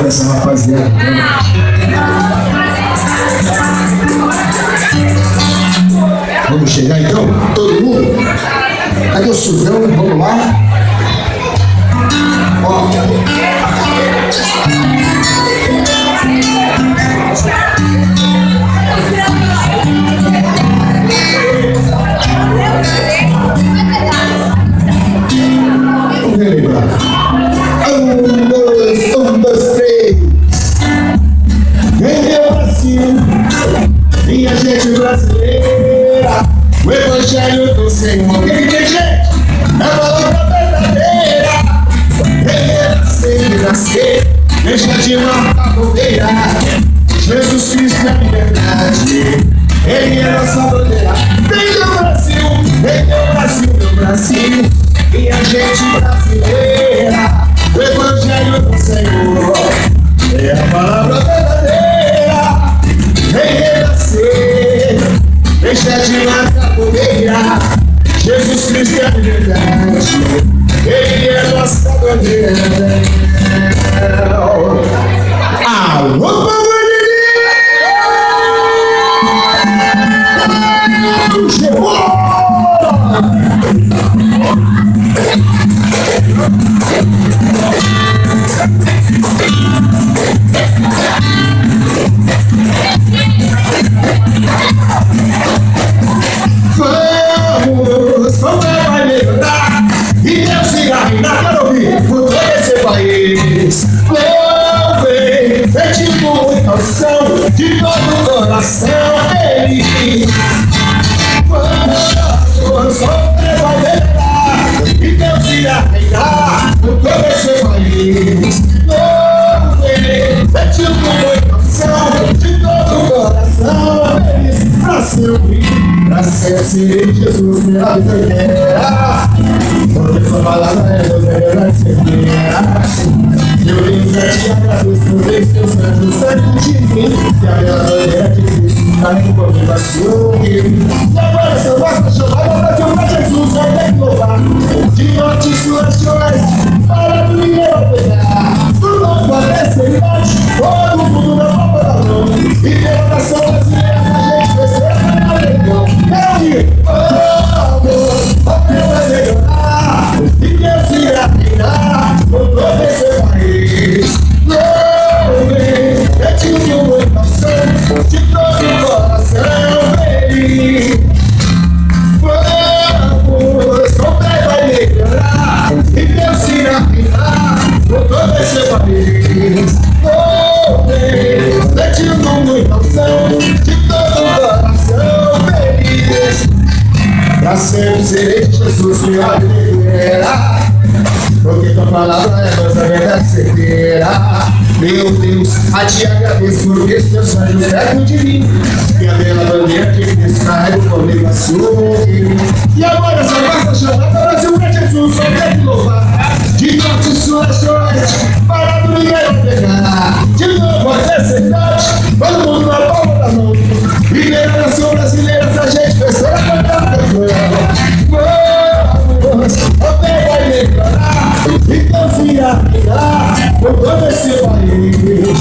para essa rapaziada. Vamos chegar então? Todo mundo? Cadê o Suzão? Vamos lá? Ó. Vamos relembrar. 1, 2, 3. Vem meu Brasil, minha gente brasileira, o Evangelho do Senhor. Quem tem gente? É uma luta verdadeira. Vem nascer e nascer, deixa de matar bobeira. Jesus Cristo é a liberdade, Ele é nossa bandeira. Vem meu Brasil, meu Brasil, minha gente brasileira, o Evangelho do Senhor é a palavra verdadeira. Vem renascer, deixa de matar bobeira. Jesus Cristo é a liberdade, Ele é nossa bandeira. Alô, povo de Deus! Chegou! Vamos, vai melhorar e Deus irá reinar. Quero ouvir por todo esse país. Louvei, sente muita unção de todo o coração dele. Vamos, vai melhorar e Deus irá reinar por todo esse país. Louvei, sente muita unção de todo o coração deles. Pra sempre serei Jesus, minha verdadeira. Porque sua palavra é Deus, é verdade, certeira. Eu venho te agradeço por ver seus anjos certo de mim. E a minha bandeira de Cristo está em comigo a sua. E agora essa vossa chamada Brasil pra Jesus, vai ter que louvar. De norte, sul, leste, oeste, para do Mineiro pegar. Do novo até seriedade, todo mundo na palma da mão. E pela nação brasileira, a gente festeja. Quero ir, vamos, vai melhorar e Deus irá reinar por todo esse país. Louvei, pedindo muita unção de todo o coração dele. Vamos, vai melhorar e Deus irá reinar por todo esse país. Louvei, pedindo muita unção de todo o coração dele. Pra sempre serei Jesus, minha bandeira. Porque tua palavra é nossa verdade certeira. Meu Deus, a te agradeço porque seus anjos cercam de mim. E a bela bandeira que me carrego comigo a sua. E agora essa nossa chamada Brasil pra Jesus, só quero louvar. De norte, sul, leste, oeste, para do Mineiro pegar. De novo até cidade, todo mundo na palma da mão. Viver a nação brasileira, essa gente festeja cantando canção. Vamos, vai melhorar e Deus irá reinar por todo esse país.